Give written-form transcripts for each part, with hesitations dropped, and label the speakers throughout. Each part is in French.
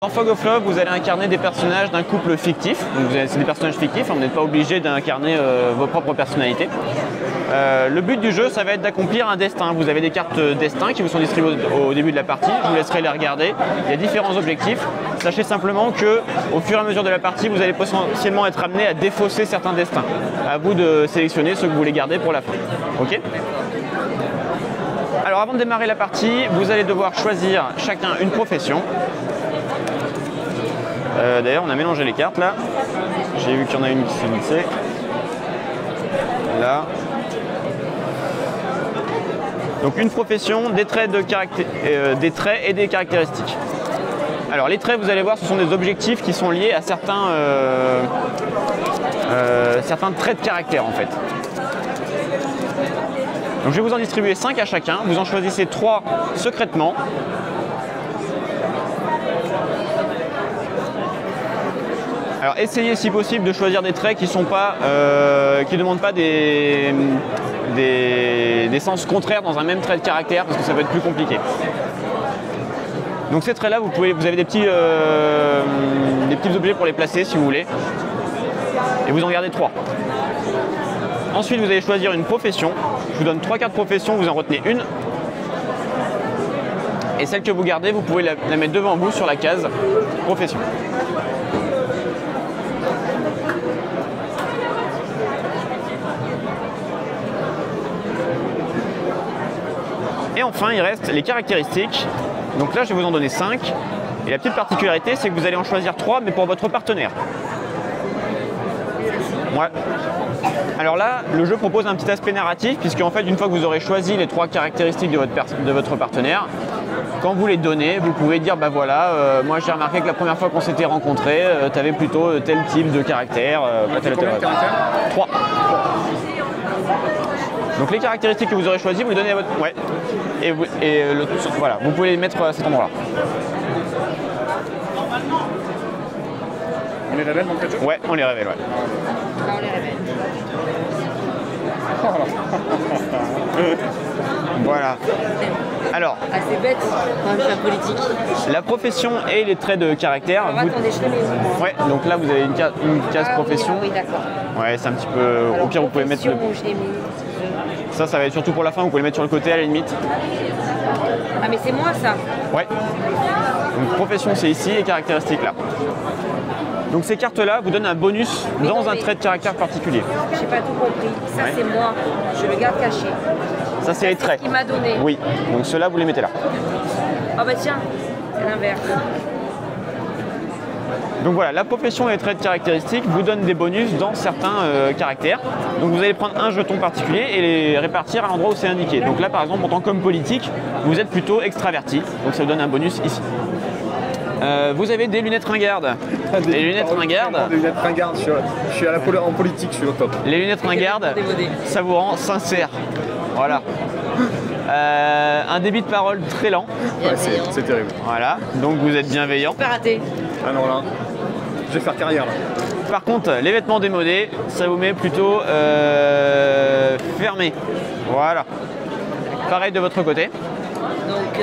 Speaker 1: Dans Fog of Love, vous allez incarner des personnages d'un couple fictif. C'est des personnages fictifs, vous n'êtes pas obligé d'incarner vos propres personnalités. Le but du jeu, ça va être d'accomplir un destin. Vous avez des cartes destin qui vous sont distribuées au début de la partie. Je vous laisserai les regarder. Il y a différents objectifs. Sachez simplement que, au fur et à mesure de la partie, vous allez potentiellement être amené à défausser certains destins. À vous de sélectionner ceux que vous voulez garder pour la fin. Ok ? Alors avant de démarrer la partie, vous allez devoir choisir chacun une profession. D'ailleurs, on a mélangé les cartes là. J'ai vu qu'il y en a une qui s'est glissée. Là. Donc une profession, des traits et des caractéristiques. Alors les traits, vous allez voir, ce sont des objectifs qui sont liés à certains traits de caractère en fait. Donc je vais vous en distribuer 5 à chacun. Vous en choisissez 3 secrètement. Alors essayez si possible de choisir des traits qui ne demandent pas des sens contraires dans un même trait de caractère parce que ça peut être plus compliqué. Donc ces traits là, vous avez des petits objets pour les placer si vous voulez. Et vous en gardez 3. Ensuite vous allez choisir une profession. Je vous donne 3 cartes profession, vous en retenez une. Et celle que vous gardez, vous pouvez la mettre devant vous sur la case profession. Et enfin, il reste les caractéristiques. Donc là, je vais vous en donner 5. Et la petite particularité, c'est que vous allez en choisir 3, mais pour votre partenaire. Ouais. Alors là, le jeu propose un petit aspect narratif, puisque en fait, une fois que vous aurez choisi les 3 caractéristiques de votre partenaire, quand vous les donnez, vous pouvez dire, bah voilà, moi j'ai remarqué que la première fois qu'on s'était rencontrés, tu avais plutôt tel type de caractère.
Speaker 2: Combien de caractères ?
Speaker 1: 3. Donc les caractéristiques que vous aurez choisies, vous les donnez à votre... Ouais. Voilà, vous pouvez les mettre à cet endroit-là.
Speaker 2: On les révèle dans le jeu ?
Speaker 1: Ouais, on les révèle, ouais.
Speaker 3: Là, on les révèle.
Speaker 1: Voilà. Alors,
Speaker 3: assez bête quand même, c'est un politique.
Speaker 1: la profession et les traits de caractère.
Speaker 3: Alors, attendez, je fais mes mots.
Speaker 1: Ouais, donc là vous avez une case profession.
Speaker 3: Oui, d'accord.
Speaker 1: Ouais, c'est un petit peu...
Speaker 3: Alors,
Speaker 1: au pire, vous pouvez mettre le...
Speaker 3: je l'ai mis.
Speaker 1: Ça va être surtout pour la fin, vous pouvez le mettre sur le côté à la limite.
Speaker 3: Ah, mais c'est moi ça.
Speaker 1: Ouais. Donc profession, c'est ici et caractéristiques là. Donc ces cartes-là vous donnent un bonus dans un trait de caractère particulier.
Speaker 3: J'ai pas tout compris. Ça,
Speaker 1: Ouais.
Speaker 3: c'est moi. Je le garde caché.
Speaker 1: Ça, c'est les traits.
Speaker 3: Il m'a donné.
Speaker 1: Oui, donc ceux-là, vous les mettez là.
Speaker 3: Ah bah tiens, c'est l'inverse.
Speaker 1: Donc voilà, la profession et les traits de caractéristiques vous donnent des bonus dans certains caractères. Donc vous allez prendre un jeton particulier et les répartir à l'endroit où c'est indiqué. Donc là, par exemple, en tant qu'homme politique, vous êtes plutôt extraverti. Donc ça vous donne un bonus ici. Vous avez des lunettes ringardes. Les lunettes ringardes.
Speaker 2: Des lunettes ringardes, je suis en politique, je suis au top.
Speaker 1: Les lunettes ringardes, ça vous rend sincère. Voilà. Un débit de parole très lent.
Speaker 2: Ouais, c'est terrible.
Speaker 1: Voilà, donc vous êtes bienveillant.
Speaker 3: Pas raté.
Speaker 2: Ah non, là, je vais faire carrière là.
Speaker 1: Par contre, les vêtements démodés, ça vous met plutôt fermé. Voilà. Pareil de votre côté.
Speaker 3: Donc,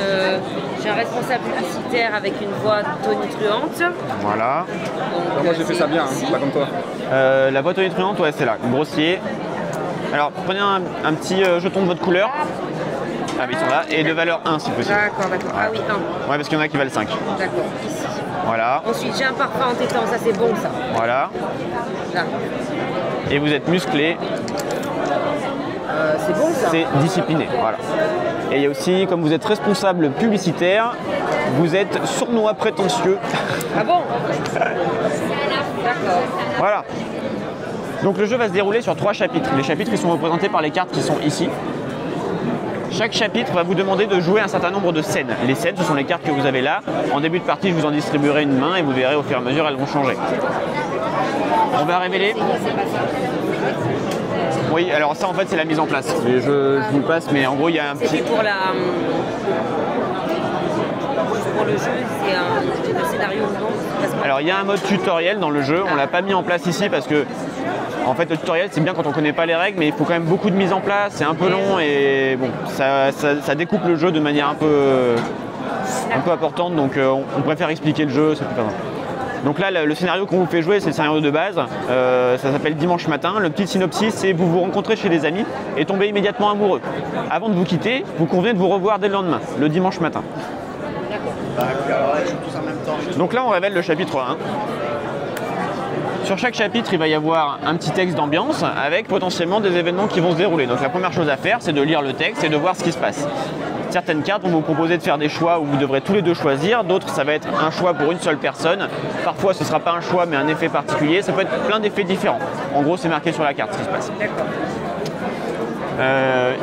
Speaker 3: j'ai un responsable publicitaire avec une voix tonitruante.
Speaker 1: Voilà.
Speaker 3: Donc,
Speaker 2: Moi j'ai fait ça bien, hein,
Speaker 3: ici.
Speaker 2: pas comme toi.
Speaker 1: La boîte tonitruante, ouais, c'est là. Grossier. Alors, prenez un petit jeton de votre couleur. Ah, mais ils sont là. Et de valeur 1 si possible.
Speaker 3: D'accord, d'accord. Ah oui, 1.
Speaker 1: Ouais, parce qu'il y en a qui valent 5.
Speaker 3: D'accord, ici.
Speaker 1: Voilà.
Speaker 3: Ensuite, j'ai un parfum entêtant, ça c'est bon ça.
Speaker 1: Voilà.
Speaker 3: Là.
Speaker 1: Et vous êtes musclé.
Speaker 3: C'est bon ça.
Speaker 1: C'est discipliné. Voilà. Et il y a aussi, comme vous êtes responsable publicitaire, vous êtes sournois prétentieux.
Speaker 3: Ah bon? D'accord.
Speaker 1: Voilà. Donc le jeu va se dérouler sur 3 chapitres. Les chapitres ils sont représentés par les cartes qui sont ici. Chaque chapitre va vous demander de jouer un certain nombre de scènes. Les scènes, ce sont les cartes que vous avez là. En début de partie, je vous en distribuerai une main et vous verrez au fur et à mesure, elles vont changer. On va révéler. Oui, alors ça en fait c'est la mise en place. Je vous le passe, mais en gros il y a un petit...
Speaker 3: C'était pour la... Pour le jeu, c'est le scénario non?
Speaker 1: Alors il y a un mode tutoriel dans le jeu, on l'a pas mis en place ici parce que en fait le tutoriel c'est bien quand on connaît pas les règles, mais il faut quand même beaucoup de mise en place, c'est un peu long et bon ça découpe le jeu de manière un peu un peu importantes, donc on préfère expliquer le jeu, c'est plus simple. Donc là, le scénario qu'on vous fait jouer, c'est le scénario de base. Ça s'appelle Dimanche matin. Le petit synopsis, c'est vous vous rencontrez chez des amis et tombez immédiatement amoureux. Avant de vous quitter, vous convenez de vous revoir dès le lendemain, le dimanche matin. Donc là, on révèle le chapitre 1. Sur chaque chapitre, il va y avoir un petit texte d'ambiance avec potentiellement des événements qui vont se dérouler. Donc la première chose à faire, c'est de lire le texte et de voir ce qui se passe. Certaines cartes vont vous proposer de faire des choix où vous devrez tous les deux choisir. D'autres, ça va être un choix pour une seule personne. Parfois, ce ne sera pas un choix, mais un effet particulier. Ça peut être plein d'effets différents. En gros, c'est marqué sur la carte ce qui se passe.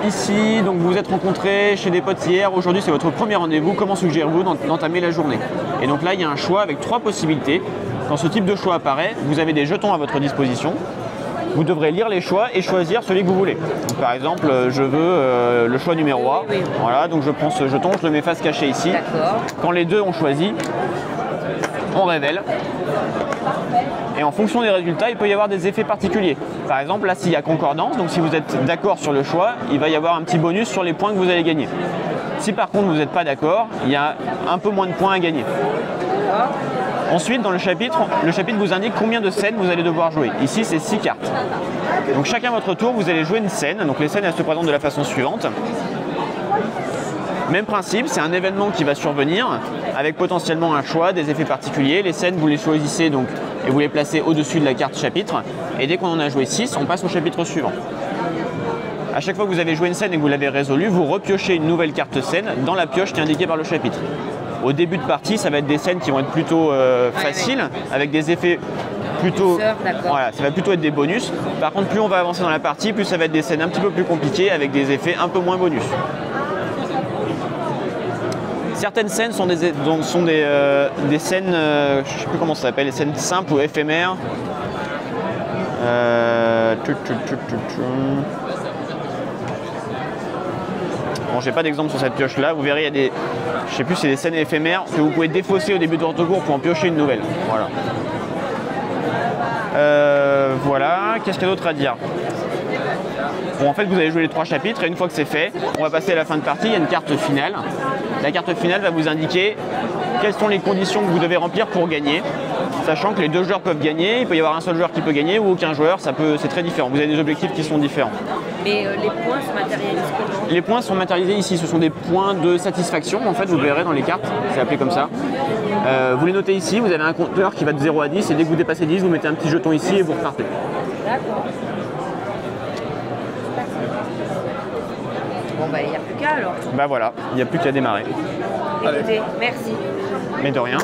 Speaker 1: Ici, donc vous vous êtes rencontrés chez des potes hier. Aujourd'hui, c'est votre premier rendez-vous. Comment suggérez-vous d'entamer la journée? Et donc là, il y a un choix avec 3 possibilités. Quand ce type de choix apparaît, vous avez des jetons à votre disposition. Vous devrez lire les choix et choisir celui que vous voulez. Donc, par exemple, je veux le choix numéro A.
Speaker 3: Oui.
Speaker 1: Voilà, donc je prends ce jeton, je le mets face cachée ici. Quand les deux ont choisi, on révèle. Et en fonction des résultats, il peut y avoir des effets particuliers. Par exemple, là, s'il y a concordance, donc si vous êtes d'accord sur le choix, il va y avoir un petit bonus sur les points que vous allez gagner. Si par contre vous n'êtes pas d'accord, il y a un peu moins de points à gagner. Ensuite, dans le chapitre vous indique combien de scènes vous allez devoir jouer. Ici, c'est 6 cartes. Donc chacun à votre tour, vous allez jouer une scène. Donc les scènes, elles se présentent de la façon suivante. Même principe, c'est un événement qui va survenir avec potentiellement un choix, des effets particuliers. Les scènes, vous les choisissez donc et vous les placez au-dessus de la carte chapitre. Et dès qu'on en a joué 6, on passe au chapitre suivant. À chaque fois que vous avez joué une scène et que vous l'avez résolue, vous repiochez une nouvelle carte scène dans la pioche qui est indiquée par le chapitre. Au début de partie, ça va être des scènes qui vont être plutôt faciles, avec des effets plutôt... Voilà, ça va plutôt être des bonus. Par contre, plus on va avancer dans la partie, plus ça va être des scènes un petit peu plus compliquées, avec des effets un peu moins bonus. Certaines scènes sont des scènes, je ne sais plus comment ça s'appelle, les scènes simples ou éphémères. Bon, j'ai pas d'exemple sur cette pioche là, vous verrez il y a des, je sais plus, c'est des scènes éphémères que vous pouvez défausser au début de votre tour pour en piocher une nouvelle. Voilà. Voilà, qu'est-ce qu'il y a d'autre à dire? Bon, en fait, vous allez jouer les 3 chapitres et une fois que c'est fait, on va passer à la fin de partie, il y a une carte finale. La carte finale va vous indiquer quelles sont les conditions que vous devez remplir pour gagner, sachant que les 2 joueurs peuvent gagner, il peut y avoir un seul joueur qui peut gagner ou aucun joueur, c'est très différent. Vous avez des objectifs qui sont différents.
Speaker 3: Mais les points se matérialisent comment?
Speaker 1: Les points sont matérialisés ici, ce sont des points de satisfaction, en fait, vous le verrez dans les cartes, c'est appelé comme ça. Vous les notez ici, vous avez un compteur qui va de 0 à 10 et dès que vous dépassez 10, vous mettez un petit jeton ici et vous repartez.
Speaker 3: D'accord. Bon, bah, il n'y a plus qu'à alors.
Speaker 1: Bah voilà, il n'y a plus qu'à démarrer.
Speaker 3: Écoutez, merci.
Speaker 1: Mais de rien.